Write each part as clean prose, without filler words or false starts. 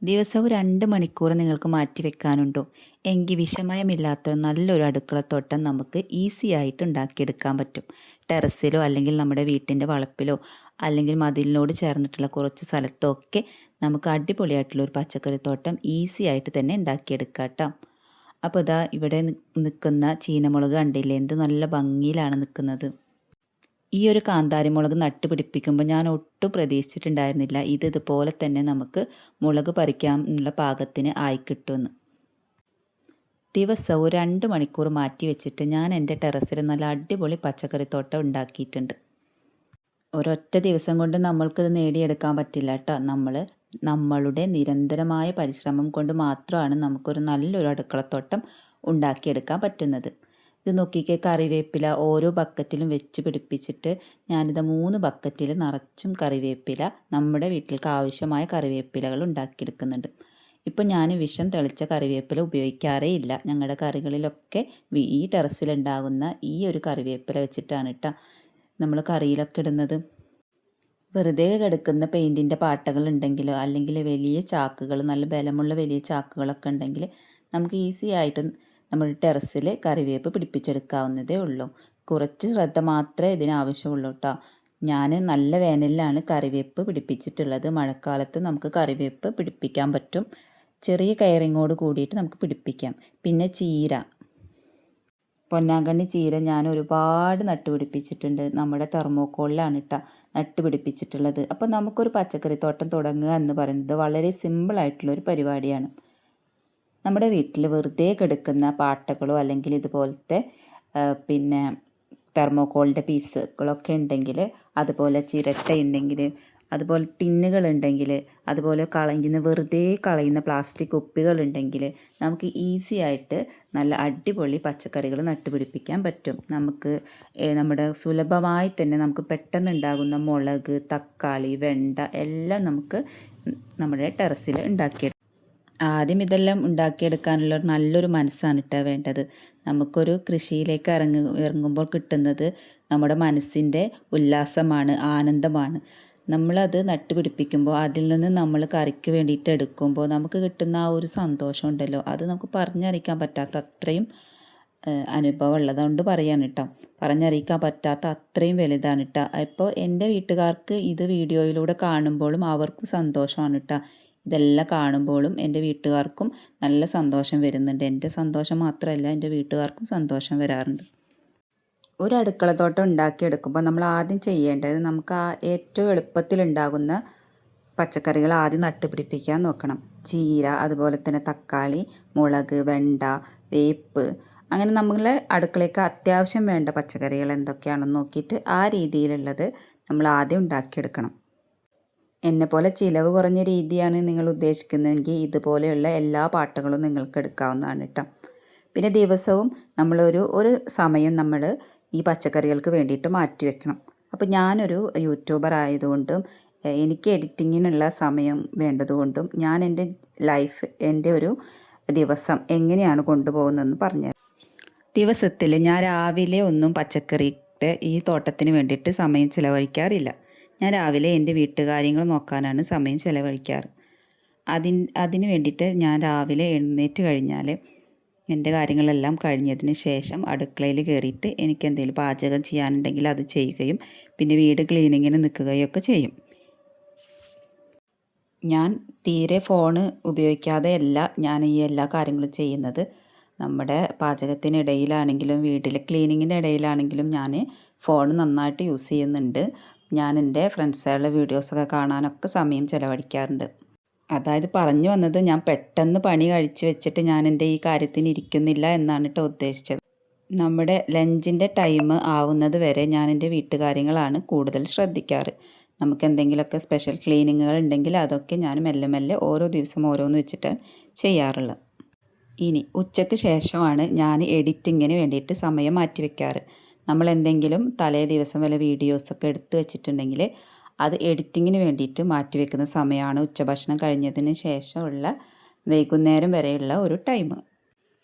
ദിവസവും 2 മണിക്കൂർ നിങ്ങൾക്ക് മാറ്റി വെക്കാനുണ്ടോ? എങ്കിൽ വിഷമയമില്ലാത്ത നല്ലൊരു അടുക്കളത്തോട്ടം നമുക്ക് ഈസി ആയിട്ട് ഉണ്ടാക്കിയെടുക്കാൻ പറ്റും. ടെറസിലോ അല്ലെങ്കിൽ നമ്മുടെ വീട്ടിൻ്റെ വളപ്പിലോ അല്ലെങ്കിൽ മതിലിനോട് ചേർന്നിട്ടുള്ള കുറച്ച് സ്ഥലത്തോ ഒക്കെ നമുക്ക് അടിപൊളിയായിട്ടുള്ള ഒരു പച്ചക്കറിത്തോട്ടം ഈസി ആയിട്ട് തന്നെ ഉണ്ടാക്കിയെടുക്കാം ട്ടോ. അപ്പോൾ ഇതാ ഇവിടെ നിൽക്കുന്ന ചീനമുളക് കണ്ടില്ലേ, എന്ത് നല്ല ഭംഗിയിലാണ് നിൽക്കുന്നത്. ഈ ഒരു കാന്താരി മുളക് നട്ടുപിടിപ്പിക്കുമ്പോൾ ഞാൻ ഒട്ടും പ്രതീക്ഷിച്ചിട്ടുണ്ടായിരുന്നില്ല ഇതുപോലെ തന്നെ നമുക്ക് മുളക് പറിക്കാനുള്ള പാകത്തിന് ആയിക്കിട്ടുമെന്ന്. ദിവസവും 2 മണിക്കൂർ മാറ്റി വെച്ചിട്ട് ഞാൻ എൻ്റെ ടെറസിൽ നല്ല അടിപൊളി പച്ചക്കറിത്തോട്ടം ഉണ്ടാക്കിയിട്ടുണ്ട്. ഒരൊറ്റ ദിവസം കൊണ്ട് നമ്മൾക്കിത് നേടിയെടുക്കാൻ പറ്റില്ല കേട്ടോ. നമ്മളുടെ നിരന്തരമായ പരിശ്രമം കൊണ്ട് മാത്രമാണ് നമുക്കൊരു നല്ലൊരു അടുക്കളത്തോട്ടം ഉണ്ടാക്കിയെടുക്കാൻ പറ്റുന്നത്. ഇത് നോക്കിക്കേ, കറിവേപ്പില ഓരോ ബക്കറ്റിലും വെച്ച് പിടിപ്പിച്ചിട്ട് ഞാനിത് 3 ബക്കറ്റിൽ നിറച്ചും കറിവേപ്പില, നമ്മുടെ വീട്ടിലേക്ക് ആവശ്യമായ കറിവേപ്പിലകൾ ഉണ്ടാക്കിയെടുക്കുന്നുണ്ട്. ഇപ്പം ഞാൻ വിഷം തെളിച്ച കറിവേപ്പില ഉപയോഗിക്കാറേ ഇല്ല. ഞങ്ങളുടെ കറികളിലൊക്കെ ഈ ടെറസിലുണ്ടാകുന്ന ഈ ഒരു കറിവേപ്പില വെച്ചിട്ടാണ് കേട്ടോ നമ്മൾ കറിയിലൊക്കെ ഇടുന്നത്. വെറുതെ കിടക്കുന്ന പെയിൻറ്റിൻ്റെ പാട്ടകൾ ഉണ്ടെങ്കിലോ അല്ലെങ്കിൽ വലിയ ചാക്കുകൾ, നല്ല ബലമുള്ള വലിയ ചാക്കുകളൊക്കെ ഉണ്ടെങ്കിൽ നമുക്ക് ഈസി ആയിട്ട് നമ്മുടെ ടെറസിൽ കറിവേപ്പ് പിടിപ്പിച്ചെടുക്കാവുന്നതേ ഉള്ളൂ. കുറച്ച് ശ്രദ്ധ മാത്രമേ ഇതിനാവശ്യമുള്ളൂ കേട്ടോ. ഞാൻ നല്ല വേനലിലാണ് കറിവേപ്പ് പിടിപ്പിച്ചിട്ടുള്ളത്. മഴക്കാലത്ത് നമുക്ക് കറിവേപ്പ് പിടിപ്പിക്കാൻ പറ്റും. ചെറിയ കയറിങ്ങോട് കൂടിയിട്ട് നമുക്ക് പിടിപ്പിക്കാം. പിന്നെ ചീര, പൊന്നാങ്കണ്ണി ചീര ഞാൻ ഒരുപാട് നട്ടുപിടിപ്പിച്ചിട്ടുണ്ട്. നമ്മുടെ തെർമോക്കോളിലാണ് കേട്ടോ നട്ടുപിടിപ്പിച്ചിട്ടുള്ളത്. അപ്പോൾ നമുക്കൊരു പച്ചക്കറിത്തോട്ടം തുടങ്ങുക എന്ന് പറയുന്നത് വളരെ സിമ്പിളായിട്ടുള്ളൊരു പരിപാടിയാണ്. നമ്മുടെ വീട്ടിൽ വെറുതെ കിടക്കുന്ന പാട്ടകളോ അല്ലെങ്കിൽ ഇതുപോലത്തെ പിന്നെ തെർമോക്കോളിൻ്റെ പീസുകളൊക്കെ ഉണ്ടെങ്കിൽ, അതുപോലെ ചിരട്ടയുണ്ടെങ്കിൽ, അതുപോലെ ടിന്നുകളുണ്ടെങ്കിൽ, അതുപോലെ വെറുതെ കളയുന്ന പ്ലാസ്റ്റിക് കുപ്പികളുണ്ടെങ്കിൽ നമുക്ക് ഈസി ആയിട്ട് നല്ല അടിപൊളി പച്ചക്കറികൾ നട്ടുപിടിപ്പിക്കാൻ പറ്റും. നമുക്ക് നമ്മുടെ സുലഭമായി തന്നെ നമുക്ക് പെട്ടെന്ന് ഉണ്ടാകുന്ന മുളക്, തക്കാളി, വെണ്ട എല്ലാം നമുക്ക് നമ്മുടെ ടെറസിൽ ഉണ്ടാക്കിയെടുക്കാം. ആദ്യം ഇതെല്ലാം ഉണ്ടാക്കിയെടുക്കാനുള്ള നല്ലൊരു മനസ്സാണ് കേട്ടോ വേണ്ടത്. നമുക്കൊരു കൃഷിയിലേക്ക് ഇറങ്ങുമ്പോൾ കിട്ടുന്നത് നമ്മുടെ മനസ്സിൻ്റെ ഉല്ലാസമാണ്, ആനന്ദമാണ്. നമ്മളത് നട്ടുപിടിപ്പിക്കുമ്പോൾ അതിൽ നിന്ന് നമ്മൾ കറിക്ക് വേണ്ടിയിട്ട് എടുക്കുമ്പോൾ നമുക്ക് കിട്ടുന്ന ആ ഒരു സന്തോഷം ഉണ്ടല്ലോ, അത് നമുക്ക് പറഞ്ഞറിയിക്കാൻ പറ്റാത്ത അത്രയും അനുഭവം ഉള്ളതുകൊണ്ട് പറയാണ് കേട്ടോ. പറഞ്ഞറിയിക്കാൻ പറ്റാത്ത അത്രയും വലുതാണ് കേട്ടോ. ഇപ്പോൾ എൻ്റെ വീട്ടുകാർക്ക് ഇത് വീഡിയോയിലൂടെ കാണുമ്പോഴും അവർക്കും സന്തോഷമാണ് കേട്ടോ. ഇതെല്ലാം കാണുമ്പോഴും എൻ്റെ വീട്ടുകാർക്കും നല്ല സന്തോഷം വരുന്നുണ്ട്. എൻ്റെ സന്തോഷം മാത്രമല്ല, എൻ്റെ വീട്ടുകാർക്കും സന്തോഷം വരാറുണ്ട്. ഒരു അടുക്കളത്തോട്ടം ഉണ്ടാക്കിയെടുക്കുമ്പോൾ നമ്മൾ ആദ്യം ചെയ്യേണ്ടത് നമുക്ക് ഏറ്റവും എളുപ്പത്തിലുണ്ടാകുന്ന പച്ചക്കറികൾ ആദ്യം നട്ടുപിടിപ്പിക്കാൻ നോക്കണം. ചീര, അതുപോലെ തന്നെ തക്കാളി, മുളക്, വെണ്ട, വേപ്പ്, അങ്ങനെ നമ്മളെ അടുക്കളയ്ക്ക് അത്യാവശ്യം വേണ്ട പച്ചക്കറികൾ എന്തൊക്കെയാണെന്ന് നോക്കിയിട്ട് ആ രീതിയിലുള്ളത് നമ്മൾ ആദ്യം ഉണ്ടാക്കിയെടുക്കണം. എന്നെപ്പോലെ ചിലവ് കുറഞ്ഞ രീതിയാണ് നിങ്ങൾ ഉദ്ദേശിക്കുന്നതെങ്കിൽ ഇതുപോലെയുള്ള എല്ലാ പാട്ടകളും നിങ്ങൾക്ക് എടുക്കാവുന്നതാണ് കേട്ടോ. പിന്നെ ദിവസവും ഒരു സമയം നമ്മൾ ഈ പച്ചക്കറികൾക്ക് വേണ്ടിയിട്ട് മാറ്റി വെക്കണം. അപ്പോൾ ഞാനൊരു യൂട്യൂബർ ആയതുകൊണ്ടും എനിക്ക് എഡിറ്റിങ്ങിനുള്ള സമയം വേണ്ടതുകൊണ്ടും ഞാൻ എൻ്റെ ഒരു ദിവസം എങ്ങനെയാണ് കൊണ്ടുപോകുന്നതെന്ന് പറഞ്ഞു. ദിവസത്തിൽ ഞാൻ രാവിലെ ഒന്നും പച്ചക്കറിയുടെ ഈ തോട്ടത്തിന് വേണ്ടിയിട്ട് സമയം ചിലവഴിക്കാറില്ല. ഞാൻ രാവിലെ എൻ്റെ വീട്ടുകാര്യങ്ങൾ നോക്കാനാണ് സമയം ചിലവഴിക്കാറ്. അതിന് വേണ്ടിയിട്ട് ഞാൻ രാവിലെ എഴുന്നേറ്റ് കഴിഞ്ഞാൽ എൻ്റെ കാര്യങ്ങളെല്ലാം കഴിഞ്ഞതിന് ശേഷം അടുക്കളയിൽ കയറിയിട്ട് എനിക്ക് എന്തെങ്കിലും പാചകം ചെയ്യാനുണ്ടെങ്കിൽ അത് ചെയ്യുകയും പിന്നെ വീട് ക്ലീനിങ്ങിന് നിൽക്കുകയൊക്കെ ചെയ്യും. ഞാൻ തീരെ ഫോണ് ഉപയോഗിക്കാതെയല്ല ഞാൻ ഈ എല്ലാ കാര്യങ്ങളും ചെയ്യുന്നത്. നമ്മുടെ പാചകത്തിനിടയിലാണെങ്കിലും വീട്ടിലെ ക്ലീനിങ്ങിൻ്റെ ഇടയിലാണെങ്കിലും ഞാൻ ഫോൺ നന്നായിട്ട് യൂസ് ചെയ്യുന്നുണ്ട്. ഞാൻ എൻ്റെ ഫ്രണ്ട്സുകളുടെ വീഡിയോസൊക്കെ കാണാനൊക്കെ സമയം ചിലവഴിക്കാറുണ്ട്. അതായത് പറഞ്ഞു വന്നത്, ഞാൻ പെട്ടെന്ന് പണി കഴിച്ച് വെച്ചിട്ട് ഞാൻ എൻ്റെ ഈ കാര്യത്തിന് ഇരിക്കുന്നില്ല എന്നാണ് കേട്ടോ ഉദ്ദേശിച്ചത്. നമ്മുടെ ലഞ്ചിൻ്റെ ടൈം ആവുന്നത് വരെ ഞാൻ എൻ്റെ വീട്ടുകാര്യങ്ങളാണ് കൂടുതൽ ശ്രദ്ധിക്കാറ്. നമുക്ക് എന്തെങ്കിലുമൊക്കെ സ്പെഷ്യൽ ക്ലീനിങ്ങുകൾ ഉണ്ടെങ്കിൽ അതൊക്കെ ഞാൻ മെല്ലെ മെല്ലെ ഓരോ ദിവസം ഓരോന്ന് വെച്ചിട്ടാണ് ചെയ്യാറുള്ളത്. ഇനി ഉച്ചയ്ക്ക് ശേഷമാണ് ഞാൻ എഡിറ്റിങ്ങിന് വേണ്ടിയിട്ട് സമയം മാറ്റി വയ്ക്കാറ്. നമ്മൾ എന്തെങ്കിലും തലേ ദിവസം വല്ല വീഡിയോസൊക്കെ എടുത്ത് വെച്ചിട്ടുണ്ടെങ്കിൽ അത് എഡിറ്റിങ്ങിന് വേണ്ടിയിട്ട് മാറ്റി വെക്കുന്ന സമയമാണ് ഉച്ചഭക്ഷണം കഴിഞ്ഞതിന് ശേഷമുള്ള വൈകുന്നേരം വരെയുള്ള ഒരു ടൈം.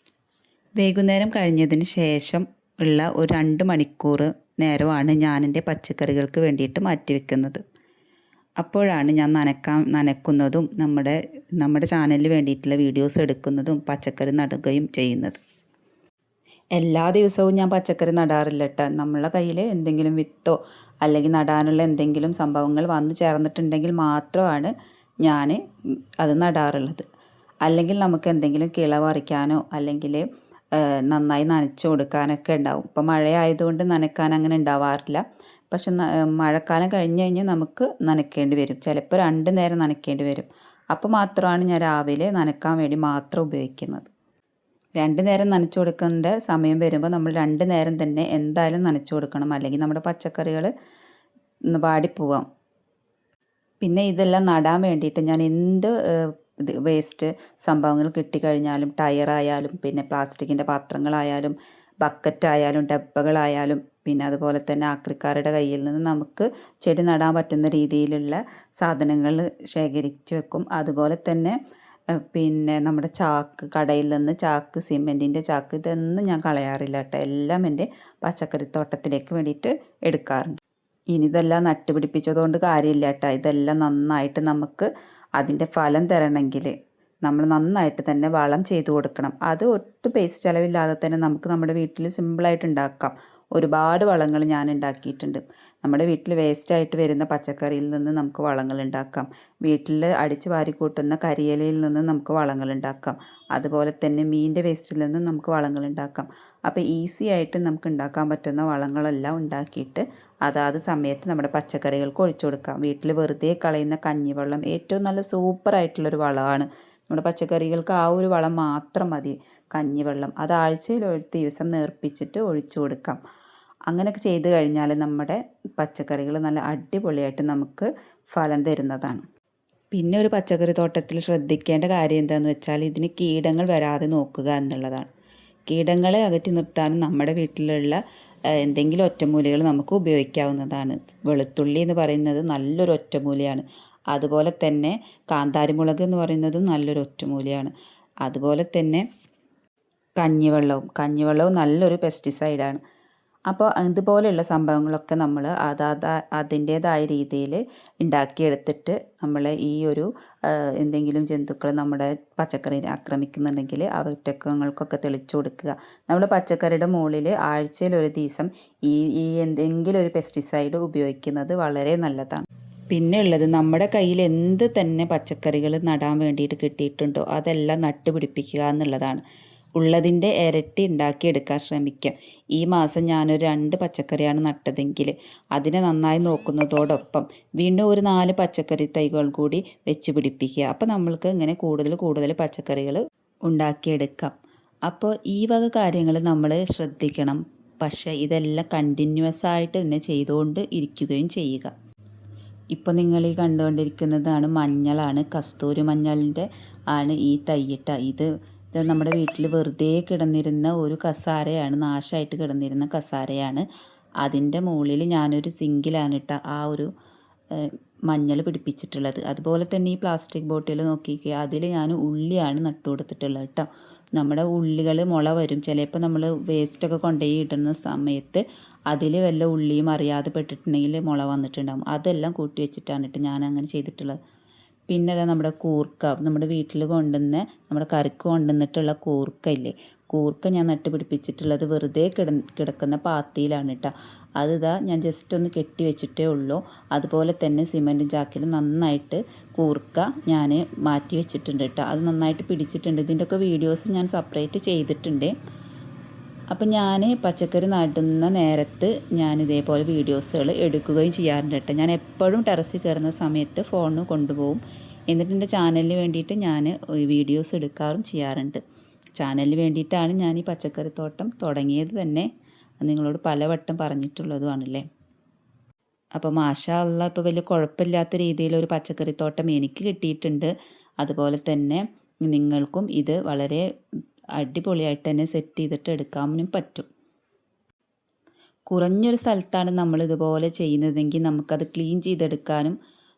വൈകുന്നേരം കഴിഞ്ഞതിന് ശേഷം ഉള്ള ഒരു 2 മണിക്കൂർ നേരമാണ് ഞാൻ എൻ്റെ പച്ചക്കറികൾക്ക് വേണ്ടിയിട്ട് മാറ്റി വെക്കുന്നത്. അപ്പോഴാണ് ഞാൻ നനക്കുന്നതും നമ്മുടെ നമ്മുടെ ചാനലിന് വേണ്ടിയിട്ടുള്ള വീഡിയോസ് എടുക്കുന്നതും പച്ചക്കറി നടുകയും ചെയ്യുന്നത്. എല്ലാ ദിവസവും ഞാൻ പച്ചക്കറി നടാറില്ല കേട്ടോ. നമ്മളെ കയ്യിൽ എന്തെങ്കിലും വിത്തോ അല്ലെങ്കിൽ നടാനുള്ള എന്തെങ്കിലും സംഭവങ്ങൾ വന്നു ചേർന്നിട്ടുണ്ടെങ്കിൽ മാത്രമാണ് ഞാൻ അത് നടാറുള്ളത്. അല്ലെങ്കിൽ നമുക്ക് എന്തെങ്കിലും കിള പറിക്കാനോ അല്ലെങ്കിൽ നന്നായി നനച്ചു കൊടുക്കാനൊക്കെ ഉണ്ടാവും. ഇപ്പോൾ മഴയായതുകൊണ്ട് നനക്കാൻ അങ്ങനെ ഉണ്ടാവാറില്ല. പക്ഷെ മഴക്കാലം കഴിഞ്ഞ് കഴിഞ്ഞാൽ നമുക്ക് നനയ്ക്കേണ്ടി വരും. ചിലപ്പോൾ 2 നേരം നനയ്ക്കേണ്ടി വരും. അപ്പോൾ മാത്രമാണ് ഞാൻ രാവിലെ നനയ്ക്കാൻ വേണ്ടി മാത്രം ഉപയോഗിക്കുന്നത്. 2 നേരം നനച്ചു കൊടുക്കേണ്ട സമയം വരുമ്പോൾ നമ്മൾ 2 നേരം തന്നെ എന്തായാലും നനച്ചു കൊടുക്കണം. അല്ലെങ്കിൽ നമ്മുടെ പച്ചക്കറികൾ വാടിപ്പോവാം. പിന്നെ ഇതെല്ലാം നടാൻ വേണ്ടിയിട്ട് ഞാൻ എന്ത് വേസ്റ്റ് സംഭവങ്ങൾ കിട്ടിക്കഴിഞ്ഞാലും ടയറായാലും പിന്നെ പ്ലാസ്റ്റിക്കിൻ്റെ പാത്രങ്ങളായാലും ബക്കറ്റായാലും ഡബ്ബകളായാലും പിന്നെ അതുപോലെ തന്നെ ആക്രിക്കാരുടെ കയ്യിൽ നിന്ന് നമുക്ക് ചെടി നടാൻ പറ്റുന്ന രീതിയിലുള്ള സാധനങ്ങൾ ശേഖരിച്ച് വെക്കും. അതുപോലെ തന്നെ പിന്നെ നമ്മുടെ ചാക്ക്, കടയിൽ നിന്ന് ചാക്ക്, സിമെൻറ്റിൻ്റെ ചാക്ക്, ഇതൊന്നും ഞാൻ കളയാറില്ല കേട്ടോ. എല്ലാം എൻ്റെ പച്ചക്കറിത്തോട്ടത്തിലേക്ക് വേണ്ടിയിട്ട് എടുക്കാറുണ്ട്. ഇനി ഇതെല്ലാം നട്ടുപിടിപ്പിച്ചതുകൊണ്ട് കാര്യമില്ല കേട്ടോ. ഇതെല്ലാം നന്നായിട്ട് നമുക്ക് അതിൻ്റെ ഫലം തരണമെങ്കിൽ നമ്മൾ നന്നായിട്ട് തന്നെ വളം ചെയ്ത് കൊടുക്കണം. അത് ഒട്ടും പൈസ ചിലവില്ലാതെ തന്നെ നമുക്ക് നമ്മുടെ വീട്ടിൽ സിമ്പിളായിട്ട് ഉണ്ടാക്കാം. ഒരുപാട് വളങ്ങൾ ഞാൻ ഉണ്ടാക്കിയിട്ടുണ്ട്. നമ്മുടെ വീട്ടിൽ വേസ്റ്റായിട്ട് വരുന്ന പച്ചക്കറിയിൽ നിന്ന് നമുക്ക് വളങ്ങൾ ഉണ്ടാക്കാം. വീട്ടിൽ അടിച്ച് വാരി കൂട്ടുന്ന കരിയിലയിൽ നിന്ന് നമുക്ക് വളങ്ങൾ ഉണ്ടാക്കാം. അതുപോലെ തന്നെ മീനിൻ്റെ വേസ്റ്റിൽ നിന്ന് നമുക്ക് വളങ്ങൾ ഉണ്ടാക്കാം. അപ്പോൾ ഈസി ആയിട്ട് നമുക്ക് ഉണ്ടാക്കാൻ പറ്റുന്ന വളങ്ങളെല്ലാം ഉണ്ടാക്കിയിട്ട് അതാത് സമയത്ത് നമ്മുടെ പച്ചക്കറികൾക്ക് ഒഴിച്ചു കൊടുക്കാം. വീട്ടിൽ വെറുതെ കളയുന്ന കഞ്ഞിവെള്ളം ഏറ്റവും നല്ല സൂപ്പറായിട്ടുള്ളൊരു വളമാണ്. നമ്മുടെ പച്ചക്കറികൾക്ക് ആ ഒരു വളം മാത്രം മതി, കഞ്ഞിവെള്ളം. അത് ആഴ്ചയിൽ ഒരു ദിവസം നേർപ്പിച്ചിട്ട് ഒഴിച്ചു കൊടുക്കാം. അങ്ങനെയൊക്കെ ചെയ്ത് കഴിഞ്ഞാൽ നമ്മുടെ പച്ചക്കറികൾ നല്ല അടിപൊളിയായിട്ട് നമുക്ക് ഫലം തരുന്നതാണ്. പിന്നെ ഒരു പച്ചക്കറി തോട്ടത്തിൽ ശ്രദ്ധിക്കേണ്ട കാര്യം എന്താണെന്ന് വെച്ചാൽ ഇതിന് കീടങ്ങൾ വരാതെ നോക്കുക എന്നുള്ളതാണ്. കീടങ്ങളെ അകറ്റി നിർത്താനും നമ്മുടെ വീട്ടിലുള്ള എന്തെങ്കിലും ഒറ്റമൂലികൾ നമുക്ക് ഉപയോഗിക്കാവുന്നതാണ്. വെളുത്തുള്ളി എന്ന് പറയുന്നത് നല്ലൊരു ഒറ്റമൂലിയാണ്. അതുപോലെ തന്നെ കാന്താരിമുളക് എന്ന് പറയുന്നതും നല്ലൊരു ഒറ്റമൂലിയാണ്. അതുപോലെ തന്നെ കഞ്ഞിവെള്ളവും നല്ലൊരു പെസ്റ്റിസൈഡാണ്. അപ്പോൾ ഇതുപോലെയുള്ള സംഭവങ്ങളൊക്കെ നമ്മൾ അതിൻ്റേതായ രീതിയിൽ ഉണ്ടാക്കിയെടുത്തിട്ട് നമ്മൾ ഈ ഒരു എന്തെങ്കിലും ജന്തുക്കൾ നമ്മുടെ പച്ചക്കറിനെ ആക്രമിക്കുന്നുണ്ടെങ്കിൽ അവറ്റങ്ങൾക്കൊക്കെ തെളിച്ചു കൊടുക്കുക. നമ്മൾ പച്ചക്കറിയുടെ മുകളിൽ ആഴ്ചയിൽ ഒരു ദിവസം ഈ എന്തെങ്കിലും ഒരു പെസ്റ്റിസൈഡ് ഉപയോഗിക്കുന്നത് വളരെ നല്ലതാണ്. പിന്നെ ഉള്ളത്, നമ്മുടെ കയ്യിൽ എന്ത് തന്നെ പച്ചക്കറികൾ നടാൻ വേണ്ടിയിട്ട് കിട്ടിയിട്ടുണ്ടോ അതെല്ലാം നട്ടുപിടിപ്പിക്കുക എന്നുള്ളതാണ്. ഉള്ളതിൻ്റെ ഇരട്ടി ഉണ്ടാക്കിയെടുക്കാൻ ശ്രമിക്കുക. ഈ മാസം ഞാനൊരു 2 പച്ചക്കറിയാണ് നട്ടതെങ്കിൽ അതിനെ നന്നായി നോക്കുന്നതോടൊപ്പം വീണ്ടും ഒരു 4 പച്ചക്കറി തൈകൾ കൂടി വെച്ച് പിടിപ്പിക്കുക. അപ്പോൾ നമ്മൾക്ക് ഇങ്ങനെ കൂടുതൽ പച്ചക്കറികൾ ഉണ്ടാക്കിയെടുക്കാം. അപ്പോൾ ഈ വക കാര്യങ്ങൾ നമ്മൾ ശ്രദ്ധിക്കണം. പക്ഷേ ഇതെല്ലാം കണ്ടിന്യൂസ് ആയിട്ട് തന്നെ ചെയ്തുകൊണ്ട് ഇരിക്കുകയും ചെയ്യുക. ഇപ്പോൾ നിങ്ങൾ ഈ കണ്ടുകൊണ്ടിരിക്കുന്നതാണ് മഞ്ഞളാണ്. കസ്തൂരി മഞ്ഞളിൻ്റെ ആണ് ഈ തൈയിട്ട. ഇത് നമ്മുടെ വീട്ടിൽ വെറുതെ കിടന്നിരുന്ന ഒരു കസാരയാണ്, നാശമായിട്ട് കിടന്നിരുന്ന കസാരയാണ്. അതിൻ്റെ മുകളിൽ ഞാനൊരു സിങ്കിലാണ് ഇട്ട ആ ഒരു മഞ്ഞൾ പിടിപ്പിച്ചിട്ടുള്ളത്. അതുപോലെ തന്നെ ഈ പ്ലാസ്റ്റിക് ബോട്ടിൽ നോക്കിക്കുക, അതിൽ ഞാൻ ഉള്ളിയാണ് നട്ടു കൊടുത്തിട്ടുള്ളത് കേട്ടോ. നമ്മുടെ ഉള്ളികൾ മുള വരും. ചിലപ്പോൾ നമ്മൾ വേസ്റ്റൊക്കെ കൊണ്ടുപോയി ഇടുന്ന സമയത്ത് അതിൽ വല്ല ഉള്ളിയും അറിയാതെ പെട്ടിട്ടുണ്ടെങ്കിൽ മുള വന്നിട്ടുണ്ടാകും. അതെല്ലാം കൂട്ടി വെച്ചിട്ടാണ് കേട്ടോ ഞാൻ അങ്ങനെ ചെയ്തിട്ടുള്ളത്. പിന്നെ അതാ നമ്മുടെ കൂർക്ക, നമ്മുടെ വീട്ടിൽ നമ്മുടെ കറിക്ക് കൊണ്ടുവന്നിട്ടുള്ള കൂർക്ക ഇല്ലേ, കൂർക്ക ഞാൻ നട്ട് പിടിപ്പിച്ചിട്ടുള്ളത് വെറുതെ കിടക്കുന്ന പാത്തിയിലാണ് കേട്ടോ. അതിതാ ഞാൻ ജസ്റ്റ് ഒന്ന് കെട്ടി വെച്ചിട്ടേ ഉള്ളൂ. അതുപോലെ തന്നെ സിമൻറ്റ് ചാക്കിൽ നന്നായിട്ട് കൂർക്ക ഞാൻ മാറ്റി വെച്ചിട്ടുണ്ട് കേട്ടോ. അത് നന്നായിട്ട് പിടിച്ചിട്ടുണ്ട്. ഇതിൻ്റെയൊക്കെ വീഡിയോസ് ഞാൻ സെപ്പറേറ്റ് ചെയ്തിട്ടുണ്ട്. അപ്പം ഞാൻ പച്ചക്കറി നടുന്ന നേരത്ത് ഞാൻ ഇതേപോലെ വീഡിയോസുകൾ എടുക്കുകയും ചെയ്യാറുണ്ട് കേട്ടോ. ഞാൻ എപ്പോഴും ടെറസിൽ കയറുന്ന സമയത്ത് ഫോൺ കൊണ്ടുപോകും. എന്നിട്ട് എൻ്റെ ചാനലിന് വേണ്ടിയിട്ട് ഞാൻ വീഡിയോസ് എടുക്കാറും ചെയ്യാറുണ്ട്. ചാനലിന് വേണ്ടിയിട്ടാണ് ഞാൻ ഈ പച്ചക്കറിത്തോട്ടം തുടങ്ങിയത് തന്നെ. നിങ്ങളോട് പലവട്ടം പറഞ്ഞിട്ടുള്ളതുമാണല്ലേ. അപ്പോൾ മാഷാ അല്ലാഹ് ഇപ്പോൾ വലിയ കുഴപ്പമില്ലാത്ത രീതിയിൽ ഒരു പച്ചക്കറിത്തോട്ടം എനിക്ക് കിട്ടിയിട്ടുണ്ട്. അതുപോലെ തന്നെ നിങ്ങൾക്കും ഇത് വളരെ അടിപൊളിയായിട്ട് തന്നെ സെറ്റ് ചെയ്തിട്ട് എടുക്കാനും പറ്റും. കുറഞ്ഞൊരു സ്ഥലത്താണ് നമ്മൾ ഇതുപോലെ ചെയ്യുന്നതെങ്കിൽ നമുക്കത് ക്ലീൻ ചെയ്തെടുക്കാനും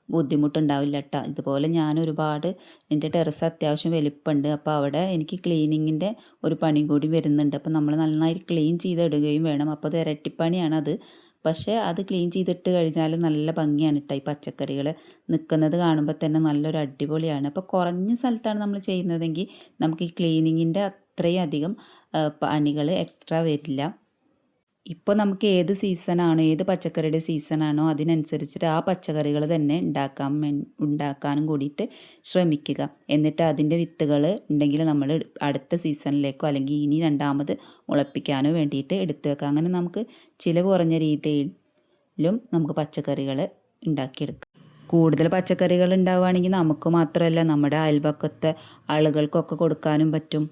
ബുദ്ധിമുട്ടുണ്ടാവില്ല കേട്ടോ. ഇതുപോലെ ഞാൻ ഒരുപാട്, എൻ്റെ ടെറസ് അത്യാവശ്യം വലിപ്പമുണ്ട്. അപ്പോൾ അവിടെ എനിക്ക് ക്ലീനിങ്ങിൻ്റെ ഒരു പണി കൂടി വരുന്നുണ്ട്. അപ്പോൾ നമ്മൾ നന്നായി ക്ലീൻ ചെയ്തിടുകയും വേണം. അപ്പോൾ അത് ഇരട്ടിപ്പണിയാണ്. അത് പക്ഷേ അത് ക്ലീൻ ചെയ്തിട്ട് കഴിഞ്ഞാൽ നല്ല ഭംഗിയാണ് കേട്ടോ. ഈ പച്ചക്കറികൾ നിൽക്കുന്നത് കാണുമ്പോൾ തന്നെ നല്ലൊരു അടിപൊളിയാണ്. അപ്പോൾ കുറഞ്ഞ സ്ഥലത്താണ് നമ്മൾ ചെയ്യുന്നതെങ്കിൽ നമുക്ക് ഈ ക്ലീനിങ്ങിൻ്റെ അത്രയും അധികം പണികൾ എക്സ്ട്രാ വരില്ല. ഇപ്പോൾ നമുക്ക് ഏത് സീസണാണോ, ഏത് പച്ചക്കറിയുടെ സീസണാണോ അതിനനുസരിച്ചിട്ട് ആ പച്ചക്കറികൾ തന്നെ ഉണ്ടാക്കാനും കൂടിയിട്ട് ശ്രമിക്കുക. എന്നിട്ട് അതിൻ്റെ വിത്തുകൾ ഉണ്ടെങ്കിൽ നമ്മൾ അടുത്ത സീസണിലേക്കോ അല്ലെങ്കിൽ ഇനി രണ്ടാമത് മുളപ്പിക്കാനോ വേണ്ടിയിട്ട് എടുത്തു വെക്കുക. അങ്ങനെ നമുക്ക് ചിലവ് കുറഞ്ഞ രീതിയിലും നമുക്ക് പച്ചക്കറികൾ ഉണ്ടാക്കിയെടുക്കാം. കൂടുതൽ പച്ചക്കറികൾ ഉണ്ടാവുകയാണെങ്കിൽ നമുക്ക് മാത്രമല്ല നമ്മുടെ അയൽപക്കത്തെ ആളുകൾക്കൊക്കെ കൊടുക്കാനും പറ്റും.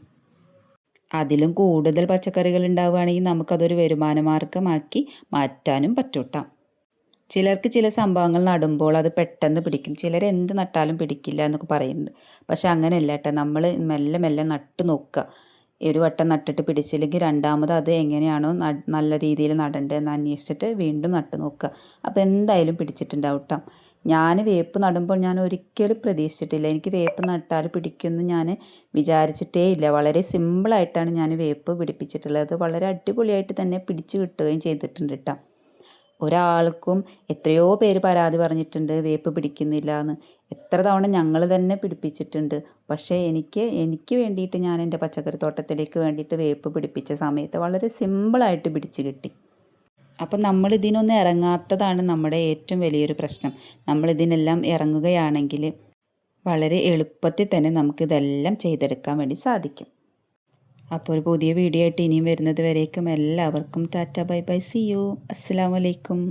അതിലും കൂടുതൽ പച്ചക്കറികൾ ഉണ്ടാവുകയാണെങ്കിൽ നമുക്കതൊരു വരുമാന മാർഗമാക്കി മാറ്റാനും പറ്റൂട്ടാ. ചിലർക്ക് ചില സംഭവങ്ങൾ നടുമ്പോൾ അത് പെട്ടെന്ന് പിടിക്കും, ചിലർ എന്ത് നട്ടാലും പിടിക്കില്ല എന്നൊക്കെ പറയുന്നുണ്ട്. പക്ഷെ അങ്ങനെയല്ല കേട്ടോ, നമ്മൾ മെല്ലെ മെല്ലെ നട്ട് നോക്കുക. ഒരു വട്ടം നട്ടിട്ട് പിടിച്ചില്ലെങ്കിൽ രണ്ടാമത് അത് എങ്ങനെയാണോ നല്ല രീതിയിൽ നടേണ്ടതെന്ന് അന്വേഷിച്ചിട്ട് വീണ്ടും നട്ട് നോക്കുക. അപ്പോൾ എന്തായാലും പിടിച്ചിട്ടുണ്ടാവും കേട്ടോ. ഞാൻ വേപ്പ് നടുമ്പോൾ ഞാൻ ഒരിക്കലും പ്രതീക്ഷിച്ചിട്ടില്ല എനിക്ക് വേപ്പ് നട്ടാൽ പിടിക്കുമെന്ന് ഞാൻ വിചാരിച്ചിട്ടേ ഇല്ല. വളരെ സിമ്പിളായിട്ടാണ് ഞാൻ വേപ്പ് പിടിപ്പിച്ചിട്ടുള്ളത്. വളരെ അടിപൊളിയായിട്ട് തന്നെ പിടിച്ച് കിട്ടുകയും ചെയ്തിട്ടുണ്ട് കേട്ടോ. ഒരാൾക്കും എത്രയോ പേര് പരാതി പറഞ്ഞിട്ടുണ്ട് വേപ്പ് പിടിക്കുന്നില്ല എന്ന്. എത്ര തവണ ഞങ്ങൾ തന്നെ പിടിപ്പിച്ചിട്ടുണ്ട്. പക്ഷേ എനിക്ക് വേണ്ടിയിട്ട് ഞാൻ എൻ്റെ പച്ചക്കറി തോട്ടത്തിലേക്ക് വേണ്ടിയിട്ട് വേപ്പ് പിടിപ്പിച്ച സമയത്ത് വളരെ സിമ്പിളായിട്ട് പിടിച്ച് കിട്ടി. അപ്പം നമ്മൾ ഇതിനൊന്നും ഇറങ്ങാത്തതാണ് നമ്മുടെ ഏറ്റവും വലിയൊരു പ്രശ്നം. നമ്മളിതിനെല്ലാം ഇറങ്ങുകയാണെങ്കിൽ വളരെ എളുപ്പത്തിൽ തന്നെ നമുക്കിതെല്ലാം ചെയ്തെടുക്കാൻ വേണ്ടി സാധിക്കും. അപ്പോൾ ഒരു പുതിയ വീഡിയോ ആയിട്ട് ഇനിയും വരുന്നത് വരേക്കും എല്ലാവർക്കും tata bye bye, see you, അസ്സലാമു അലൈക്കും.